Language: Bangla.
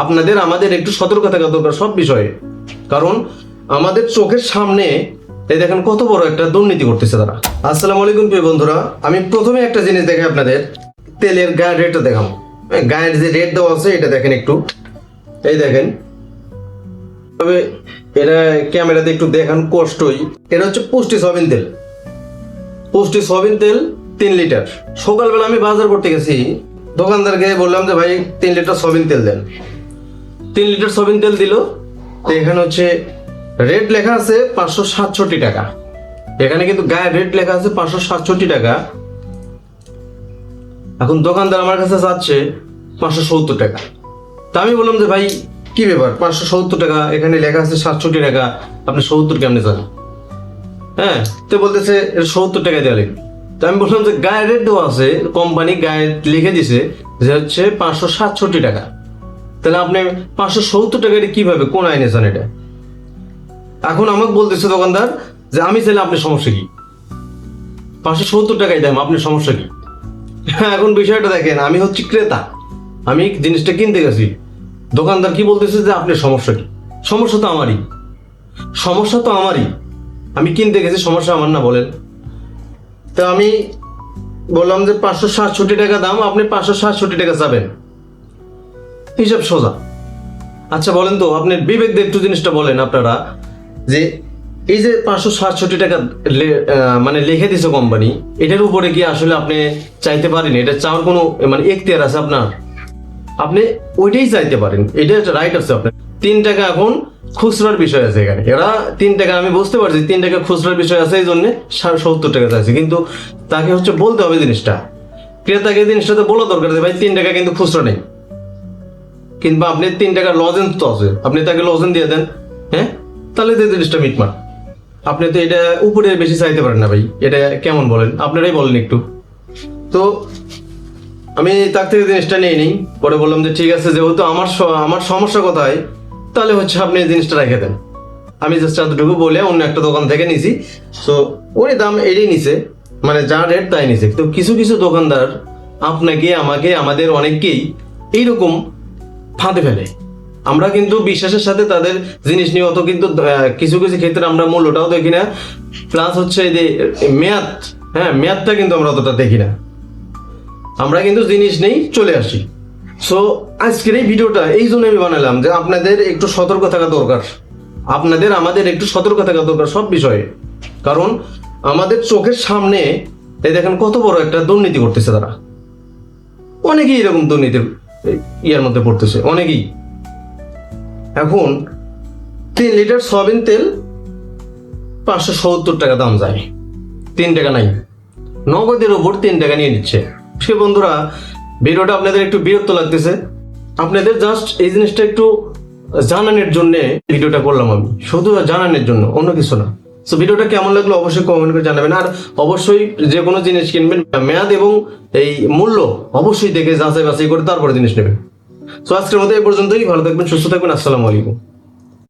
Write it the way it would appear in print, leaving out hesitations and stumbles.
আপনাদের আমাদের একটু সতর্ক থাকা দরকার সব বিষয়ে। কারণ আমাদের চোখের সামনে এই দেখেন কত বড় একটা দুর্নীতি করতেছে তারা। আসসালামু আলাইকুম প্রিয় বন্ধুরা, আমি প্রথমে একটা জিনিস দেখাই আপনাদের, তেলের গায়ের রেটটা দেখাবো। গায়ের যে রেট দেওয়া আছে এটা দেখেন একটু, এই দেখেন। তবে এটা ক্যামেরাতে একটু দেখান কষ্টই। এটা হচ্ছে পুষ্টি সয়াবিন তেল, পুষ্টি সয়াবিন তেল 3 লিটার। সকালবেলা আমি বাজার করতে গেছি, দোকানদারকে বললাম যে ভাই 3 লিটার সয়াবিন তেল দেন। 3 লিটার সয়াবিন তেল দিল। তো এখানে হচ্ছে রেট লেখা আছে 567 টাকা। এখানে কিন্তু গায়ের রেট লেখা আছে 567 টাকা। এখন দোকানদার আমার কাছে চাচ্ছে 570 টাকা। তা আমি বললাম যে ভাই কি ব্যাপার, 570 টাকা, এখানে লেখা আছে 67 টাকা, আপনি 70 কেমনে চান? হ্যাঁ, তো বলতেছে 70 টাকা দেওয়া লাগবে। তো আমি বললাম যে গায়ের রেট দেওয়া আছে, কোম্পানি গায়ে লিখে দিছে যে হচ্ছে 567 টাকা, তাহলে আপনি 570 টাকা কিভাবে, কোন আইনে চান এটা? এখন আমাকে বলতেছে দোকানদার যে আমি চাইলে আপনি সমস্যা কি, 570 টাকাই দাম, আপনি সমস্যা কি? এখন বিষয়টা দেখেন, আমি হচ্ছে ক্রেতা, আমি জিনিসটা কিনতে গেছি, দোকানদার কি বলতেছে যে আপনার সমস্যা কি? সমস্যা তো আমারই, সমস্যা তো আমারই, আমি কিনতে গেছি, সমস্যা আমার না বলেন? তো আমি বললাম যে 567 টাকা দাম, আপনি 567 টাকা চাবেন, হিসাব সোজা। আচ্ছা বলেন তো, আপনার বিবেক দিয়ে একটু জিনিসটা বলেন আপনারা, যে এই যে 567 টাকা মানে লিখে দিছে কোম্পানি, এটার উপরে কি আসলে আপনি চাইতে পারেন? এটা চাওয়ার কোনো মানে এখতিয়ার আছে আপনার? আপনি ওইটাই চাইতে পারেন, এটা রাইট আছে আপনার। 3 টাকা এখন খুচরার বিষয় আছে এখানে, এরা 3 টাকা, আমি বুঝতে পারছি 3 টাকা খুচরার বিষয় আছে, এই জন্য 70 টাকা চাইছে। কিন্তু তাকে হচ্ছে বলতে হবে জিনিসটা, ক্রেতাকে জিনিসটা তো বলা দরকার যে ভাই 3 টাকা কিন্তু খুচরা নেই, কিংবা আপনি 3 টাকার লজেন্স তো আছে, আপনি তাকে লজেন্স দিয়ে দেন। হ্যাঁ, তাহলে তো জিনিসটা মিটমাট। আপনি তো এটা উপরে বেশি চাইতে পারেন না ভাই, এটা কেমন বলেন? আপনারাই বলেন একটু। তো আমি তার থেকে জিনিসটা নিয়ে নিই, পরে বললাম যে ঠিক আছে, যেহেতু আমার সমস্যা কোথায়, তাহলে হচ্ছে আপনি এই জিনিসটা রেখে দেন। আমি জাস্ট এতটুকু বলে অন্য একটা দোকান থেকে নিছি। সো ওই দাম এটাই নিছে, মানে যা রেট তাই নিছে। তো কিছু কিছু দোকানদার আপনাকে, আমাকে, আমাদের অনেককেই এইরকম ফাঁদে ফেলে। আমরা কিন্তু বিশ্বাসের সাথে তাদের জিনিস নিয়ে অত কিন্তু কিছু কিছু ক্ষেত্রে আমরা মূল্যটাও দেখি না, প্লাস হচ্ছে যে মেয়াদ, হ্যাঁ মেয়াদটা কিন্তু আমরা অতটা দেখি না, আমরা কিন্তু জিনিস নেই চলে আসি। সো আজকের এই ভিডিওটা এই জন্য আমি বানালাম যে আপনাদের একটু সতর্ক থাকা দরকার, আপনাদের আমাদের একটু সতর্ক থাকা দরকার সব বিষয়ে। কারণ আমাদের চোখের সামনে এই দেখেন কত বড় একটা দুর্নীতি করতেছে তারা। অনেকেই এরকম দুর্নীতির ইয়ার মধ্যে পড়তেছে, অনেকেই। এখন 3 লিটার সয়াবিন তেল 570 টাকা দাম যায়, 3 টাকা নাই, নগদের উপর 3 টাকা নিয়ে নিচ্ছে। সে বন্ধুরা, ভিডিওটা আপনাদের একটু বিরক্ত লাগতেছে, আপনাদের জাস্ট এই জিনিসটা একটু জানানোর জন্য ভিডিওটা করলাম, আমি শুধু জানানোর জন্য, অন্য কিছু না। সো ভিডিওটা কেমন লাগলো অবশ্যই কমেন্ট করে জানাবেন। আর অবশ্যই যে কোনো জিনিস কিনবেন মেয়াদ এবং এই মূল্য অবশ্যই দেখে যাচাই বাছাই করে তারপরে জিনিস নেবেন। সো আজকের মতো এই পর্যন্তই, ভালো থাকবেন, সুস্থ থাকবেন, আসসালামু আলাইকুম।